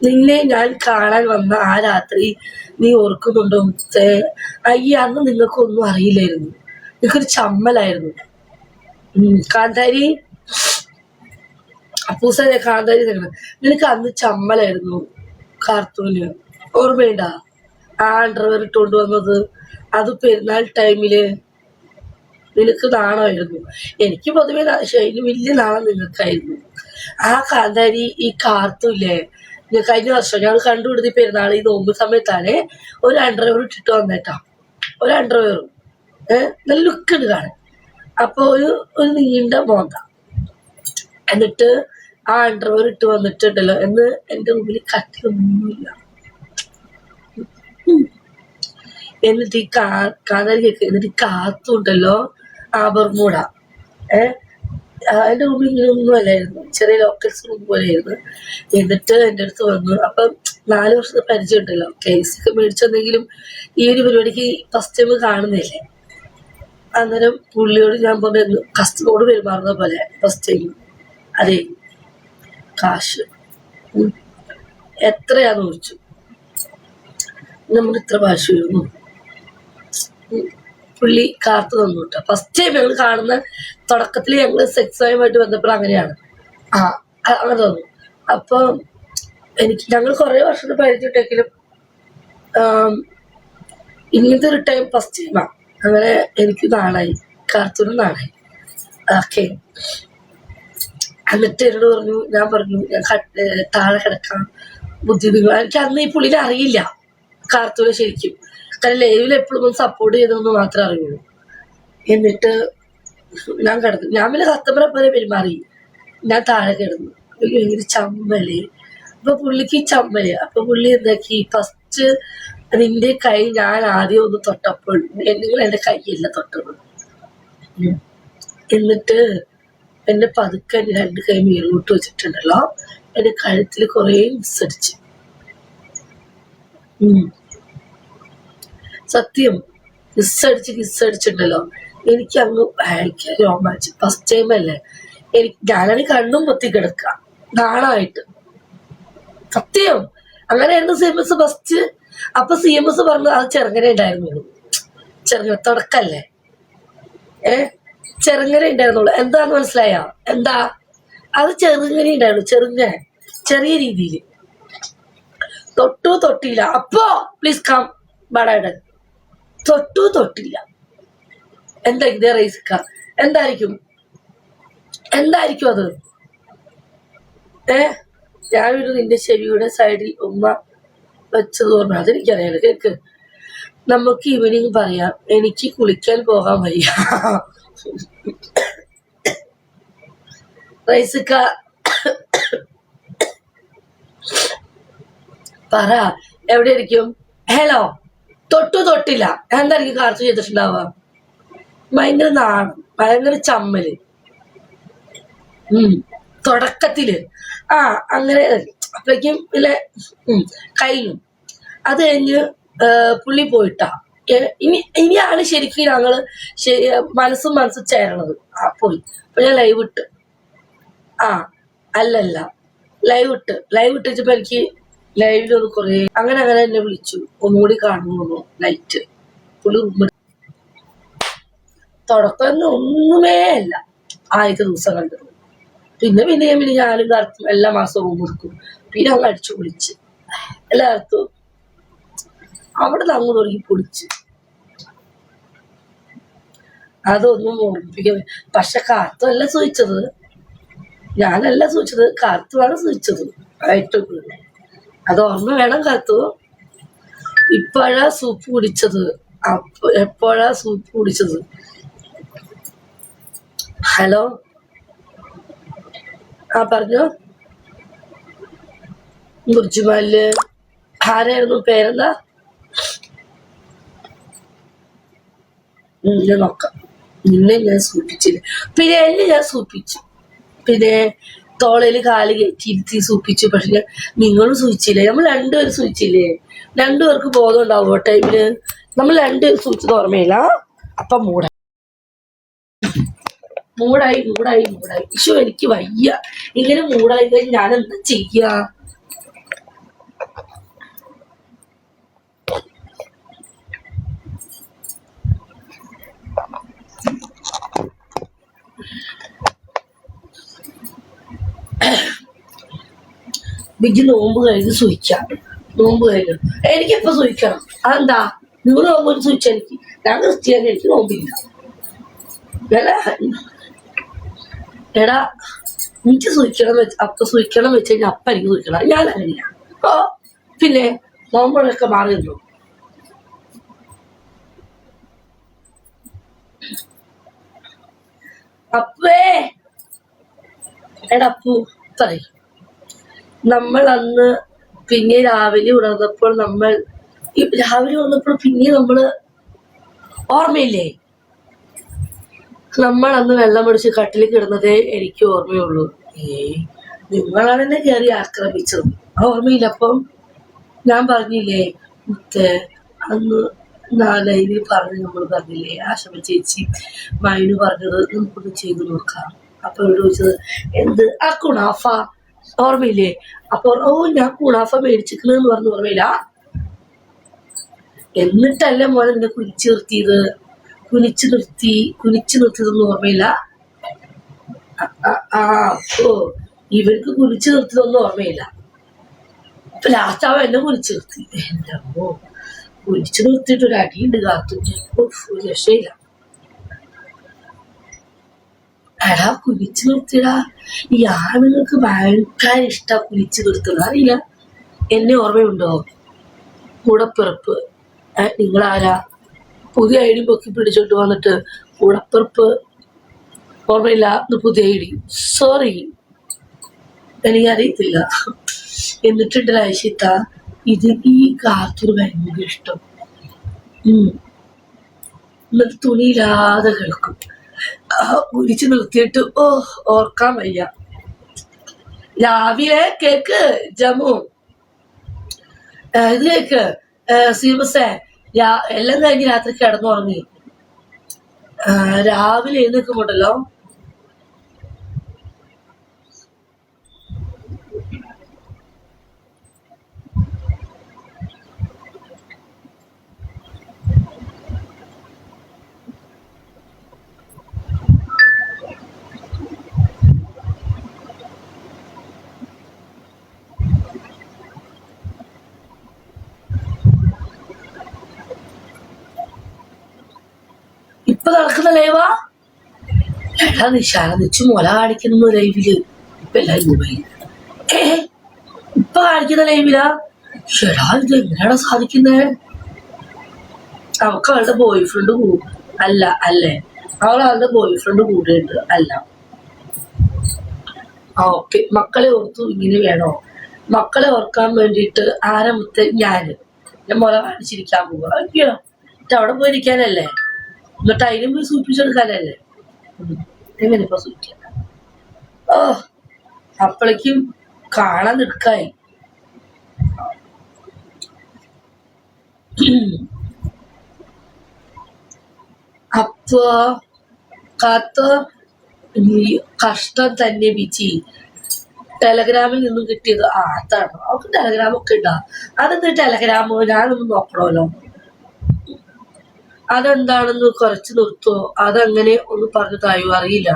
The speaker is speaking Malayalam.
നിന്നെ ഞാൻ കാണാൻ വന്ന ആ രാത്രി നീ ഓർക്കുന്നുണ്ടോ മുത്തേ? അയ്യ, അന്ന് നിങ്ങൾക്കൊന്നും അറിയില്ലായിരുന്നു, നിങ്ങൾക്കൊരു ചമ്മലായിരുന്നു. കാന്താരി, അപ്പൂസനെ കാന്താരി തരണം. നിനക്ക് അന്ന് ചമ്മലായിരുന്നു കാർത്തൂന്. ഓർമ്മയുണ്ടാ ആ അണ്ടർവെയർ ഇട്ടുകൊണ്ട് വന്നത്? അത് പെരുന്നാൾ ടൈമില് നിനക്ക് നാണമായിരുന്നു. എനിക്ക് പൊതുവെ അതിന് വലിയ നാണം നിങ്ങൾക്കായിരുന്നു. ആ കാന്താരി ഈ കാർത്തൂല്ലേ, കഴിഞ്ഞ വർഷം ഞങ്ങൾ കണ്ടുപിടുത്തി പെരുന്നാൾ ഈ നോമ്പ് സമയത്താണ് ഒരു അണ്ടർവെയർ ഇട്ടിട്ട് വന്നേട്ടാ. ഒരു അണ്ടർവെയറും നല്ല ലുക്ക് ഉണ്ട് കാണാൻ. അപ്പൊ ഒരു നീണ്ട മോന്ത, എന്നിട്ട് ആ അണ്ടർവെയർ ഇട്ട് വന്നിട്ടുണ്ടല്ലോ എന്ന് എൻ്റെ മുമ്പിൽ കത്തിയൊന്നുമില്ല. എന്നിട്ട് ഈ കാന്താരി കേക്ക്, എന്നിട്ട് കാത്തുണ്ടല്ലോ ആ ബർമൂട, അതിന്റെ റൂമിൽ ഇങ്ങനെ ഒന്നും അല്ലായിരുന്നു, ചെറിയ ലോക്കൽസ് റൂം പോലെയായിരുന്നു. എന്നിട്ട് എൻ്റെ അടുത്ത് വന്നു. അപ്പം 4 വർഷത്തെ പരിചയം ഉണ്ടല്ലോ, കേസൊക്കെ മേടിച്ചെന്തെങ്കിലും ഈ ഒരു പരിപാടിക്ക് ഫസ്റ്റ് ടൈം കാണുന്നില്ലേ. അന്നേരം പുള്ളിയോട് ഞാൻ പറഞ്ഞു, കസ്റ്റമറോട് പെരുമാറുന്ന പോലെ ഫസ്റ്റ് ടൈം. അതെ, കാശ് എത്രയാന്ന് ചോദിച്ചു. നമ്മൾ ഇത്ര ഭാഷ വരുന്നു. പുള്ളി കാത്തു തന്നു കേട്ടോ. ഫസ്റ്റ് ടൈം ഞങ്ങൾ കാണുന്ന തുടക്കത്തിൽ ഞങ്ങൾ സെക്സുമായിട്ട് ബന്ധപ്പെട്ട് അങ്ങനെയാണ്. അങ്ങനെ തന്നു. അപ്പൊ ഞങ്ങൾ കുറെ വർഷത്തെ പരിചയപ്പെട്ടെങ്കിലും ഇങ്ങനത്തെ ഒരു ടൈം ഫസ്റ്റ് ടൈമാണ്. അങ്ങനെ എനിക്ക് നാളായി, കാർത്തൂനും നാളായി. ഓക്കെ, എന്നിട്ട് എന്നോട് പറഞ്ഞു, ഞാൻ പറഞ്ഞു ഞാൻ താഴെ കിടക്കാം ബുദ്ധിമുട്ടുകൾ. എനിക്ക് അന്ന് ഈ പുള്ളിനെ അറിയില്ല കാർത്തൂനെ ശരിക്കും, കാരണം ലൈവിൽ എപ്പോഴും സപ്പോർട്ട് ചെയ്തതെന്ന് മാത്രമേ അറിയുള്ളൂ. എന്നിട്ട് ഞാൻ കിടന്നു. ഞാൻ പിന്നെ കസ്റ്റമറെ പോലെ പെരുമാറി. ഞാൻ താഴെ കിടന്നു. ഭയങ്കര ചമ്മല്. അപ്പൊ പുള്ളിക്ക് ചമ്മല്. അപ്പൊ പുള്ളി എന്താക്കി, ഫസ്റ്റ് നിന്റെ കൈ ഞാൻ ആദ്യം ഒന്ന് തൊട്ടപ്പോൾ നിങ്ങൾ എൻ്റെ കൈയല്ല തൊട്ടത്. എന്നിട്ട് എന്റെ പതുക്കെ 2 കൈ മേലോട്ട് വെച്ചിട്ടുണ്ടല്ലോ, എന്റെ കഴുത്തിൽ കുറേ മിസ്സടിച്ച്. സത്യം, കിസ്സടിച്ചിട്ടുണ്ടല്ലോ. എനിക്ക് അങ്ങ് ഭയങ്കര രോമാഞ്ചം. ഫസ്റ്റ് ടൈം അല്ലേ. ഞാനാണെങ്കിൽ കണ്ണും പൊത്തി കിടക്കുക നാണമായിട്ട്. സത്യം അങ്ങനെയായിരുന്നു CMS ഫസ്റ്റ്. അപ്പൊ CMS പറഞ്ഞു അത് ചെറുങ്ങനെ ഉണ്ടായിരുന്നുള്ളൂ. ചെറുങ്ങനെ തുടക്കല്ലേ, ചെറുങ്ങനെ ഉണ്ടായിരുന്നുള്ളൂ. എന്താന്ന് മനസ്സിലായോ? എന്താ അത്? ചെറുങ്ങനെ ഉണ്ടായിരുന്നു, ചെറിയ രീതിയിൽ. തൊട്ടില്ല. അപ്പോ പ്ലീസ് കം ബടായുടെ തൊട്ടില്ല. എന്തായിരിക്കും റൈസിക്ക? എന്തായിരിക്കും അത്? ഞാനൊരു നിന്റെ ചെവിയുടെ സൈഡിൽ ഉമ്മ വെച്ചത് ഓർമ്മ. അതെനിക്കറിയാലോ. കേക്ക്, നമുക്ക് ഈവനിങ് പറയാം. എനിക്ക് കുളിക്കാൻ പോകാൻ വയ്യ. റൈസിക്ക പറ, എവിടെ ഇരിക്കും? ഹലോ, തൊട്ടില്ല. എന്തായിരിക്കും കാർച്ചു ചെയ്തിട്ടുണ്ടാവുക? ഭയങ്കര നാണം, ഭയങ്കര ചമ്മല്. തുടക്കത്തില് അങ്ങനെ. അപ്പോഴേക്കും ഇല്ല കഴിഞ്ഞു. അത് കഴിഞ്ഞ് പുള്ളി പോയിട്ടാ. ഇനിയാണ് ശരിക്കും ഞങ്ങള് മനസ്സും ചേരണത്. പോയി. അപ്പൊ ഞാൻ ലൈവ് ഇട്ട് അല്ലല്ല ലൈവ് ഇട്ടിച്ചപ്പോ എനിക്ക് ലൈവിലൊന്ന് കുറേ അങ്ങനെ എന്നെ വിളിച്ചു. ഒന്നുകൂടി കാണുന്നു നൈറ്റ്. പുള്ളി തുടക്കം ഒന്നുമേ അല്ല. ആദ്യത്തെ ദിവസം കണ്ടത്. പിന്നെ ഞാനും കാർത്തും എല്ലാ മാസവും റൂം എടുക്കും. പിന്നെ അങ്ങ് അടിച്ചു പൊളിച്ച് എല്ലായിടത്തും അവിടെ നിന്ന് അങ്ങ് തുടങ്ങി പൊളിച്ച്. അതൊന്നും ഓർമ്മിപ്പിക്കാൻ. പക്ഷെ കാർത്തു അല്ല സൂചിച്ചത്, ഞാനല്ല സൂചിച്ചത്, കാർത്തുവാണ് സൂചിച്ചത്. ആയിട്ടും അത് ഓർമ്മ വേണം കാർത്തു. ഇപ്പോഴാ സൂപ്പ് കുടിച്ചത്. എപ്പോഴാ സൂപ്പ് കുടിച്ചത്? ഹലോ, പറഞ്ഞോ. ബുർജുമാലില് ആരായിരുന്നു? പേരെന്താ? ഞാൻ നോക്കാം. നിന്നെ ഞാൻ സൂപ്പിച്ചില്ല. പിന്നെ എന്നെ ഞാൻ സൂപ്പിച്ചു. പിന്നെ തോളയിൽ കാല് കയറ്റി സൂപ്പിച്ചു. പക്ഷെ നിങ്ങളും സൂചിച്ചില്ലേ? നമ്മൾ 2 പേരും സൂചിച്ചില്ലേ? 2 പേർക്ക് ബോധം ഉണ്ടാവും ടൈമില്. നമ്മൾ 2 പേരും സൂചിച്ചത് ഓർമ്മയില്ല. അപ്പൊ മൂടായി. ഇഷു, എനിക്ക് വയ്യ. ഇങ്ങനെ മൂടായി കഴിഞ്ഞാൽ ഞാൻ എന്താ ചെയ്യാ? ബിജി നോമ്പ് കഴിഞ്ഞ് സൂയിക്കാം. നോമ്പ് കഴിഞ്ഞു എനിക്കിപ്പോ സൂയിക്കണം. അതെന്താ? നിങ്ങൾ നോമ്പ് സൂയിച്ച എനിക്ക്, ഞാൻ ക്രിസ്ത്യാനി, എനിക്ക് നോമ്പില്ല. എടാ എനിക്ക് സൂയിക്കണം അപ്പൊ സൂയിക്കണം വെച്ച് കഴിഞ്ഞാൽ അപ്പ എനിക്ക് സൂയിക്കണം. ഞാൻ അങ്ങനെയാ. ഓ പിന്നെ നോമ്പൊക്കെ മാറിയിരുന്നു. അപ്പേ എടാ അപ്പു പറയും, നമ്മൾ അന്ന് പിന്നെ രാവിലെ ഉണർന്നപ്പോൾ പിന്നെ നമ്മള് ഓർമ്മയില്ലേ, നമ്മൾ അന്ന് വെള്ളം പിടിച്ച് കട്ടിൽ കിടന്നതേ എനിക്ക് ഓർമ്മയുള്ളൂ. നിങ്ങളാണ് എന്നെ കയറി ആക്രമിച്ചത്. ഓർമ്മയില്ല? അപ്പം ഞാൻ പറഞ്ഞില്ലേ മുത്തേ, അന്ന് ലൈവിൽ പറഞ്ഞ് നമ്മൾ പറഞ്ഞില്ലേ, ആശമ ചേച്ചി മൈനു പറഞ്ഞത് നമുക്കൊന്ന് ചെയ്തു നോക്കാം. അപ്പൊ ഇവിടെ ചോദിച്ചത് എന്ത്? ആ കുണാഫ ഓർമ്മയില്ലേ? അപ്പൊ ഓ ഞാൻ കുണാഫ മേടിച്ചിരിക്കണെന്ന് പറഞ്ഞു. ഓർമ്മയില്ല? എന്നിട്ടല്ല മോനെ നിന്നെ കുനിച്ചു നിർത്തിയത്. കുനിച്ചു നിർത്തിയതൊന്നും ഓർമ്മയില്ല? ഓ ഇവർക്ക് കുനിച്ചു നിർത്തിയതൊന്നും ഓർമ്മയില്ല. അപ്പൊ ലാസ്റ്റ് അവൻ എന്നെ കുനിച്ചു നിർത്തി. എന്റെ അമ്മോ, കുനിച്ചു നിർത്തിയിട്ട് ഒരു അടിയുണ്ട് കാത്തുണ്ട്. ഒരു രക്ഷയില്ല. എടാ കുനിച്ചു നിർത്തിയടാ. ഈ ആണുങ്ങൾക്ക് ഭയങ്കര ഇഷ്ടാ കുനിച്ചു നിർത്തുന്നത്. അറിയില്ല, എന്നെ ഓർമ്മയുണ്ടോ? കൂടപ്പിറപ്പ്. നിങ്ങളാരാ? പുതിയ ഐഡി പൊക്കി പിടിച്ചോട്ട് വന്നിട്ട് കൂടപ്പിറപ്പ് ഓർമ്മയില്ല, പുതിയ ഐഡി. സോറി, എനിക്കറിയത്തില്ല. എന്നിട്ടുണ്ട് രാശിത്ത ഇത് ഈ കാത്തൊരു ഭയങ്കര ഇഷ്ടം. എന്നിട്ട് തുണിയില്ലാതെ കേൾക്കും. കുരിച്ചു നിർത്തിയിട്ട് ഓർക്കാൻ വയ്യ. രാവിലെ കേക്ക് ജമു, ഇത് കേക്ക് സീമസേ, എല്ലാം കഴിഞ്ഞ് രാത്രി കിടന്നുറങ്ങി. രാവിലെ എഴുന്നേക്കുമ്പോണ്ടല്ലോ ഇപ്പൊ നടക്കുന്ന ലൈവാ. എടാ നിശാല നിച്ച് മുല കാണിക്കുന്ന ലൈവില് ഇപ്പൊ എല്ലാരും മൊബൈൽ ഇപ്പൊ കാണിക്കുന്ന ലൈവിലാ. ഷെടാ ഇത് എങ്ങനെയാണോ സാധിക്കുന്നേ? അവൾക്ക് അവളുടെ ബോയ് ഫ്രണ്ട് അല്ലേ? അവളുടെ ബോയ് ഫ്രണ്ട് കൂടെയുണ്ട് അല്ല? ഓക്കെ, മക്കളെ ഓർത്തു ഇങ്ങനെ വേണോ? മക്കളെ ഓർക്കാൻ വേണ്ടിയിട്ട് ആരമത്തെ ഞാൻ മുല കാണിച്ചിരിക്കാൻ പോവുക. അയ്യോ, അവിടെ പോയിരിക്കാനല്ലേ? എന്നിട്ട് അതിനും പോയി സൂപ്പിച്ചെടുക്കാനല്ലേ? എങ്ങനെ ഇപ്പൊ സൂക്ഷിക്കാം? അപ്പോഴേക്കും കാണാൻ നിൽക്കായി. അപ്പോ കാത്ത കഷ്ടം തന്നെ ബിജി. ടെലഗ്രാമിൽ നിന്നും കിട്ടിയത് അതാണ്. അവർക്ക് ടെലഗ്രാമൊക്കെ ഉണ്ടാ. അതെന്ത് ടെലഗ്രാമോ? ഞാനൊന്ന് നോക്കണമല്ലോ. അതെന്താണെന്ന് കുറച്ച് നിർത്തുമോ? അതങ്ങനെ ഒന്ന് പറഞ്ഞു തായോ? അറിയില്ല.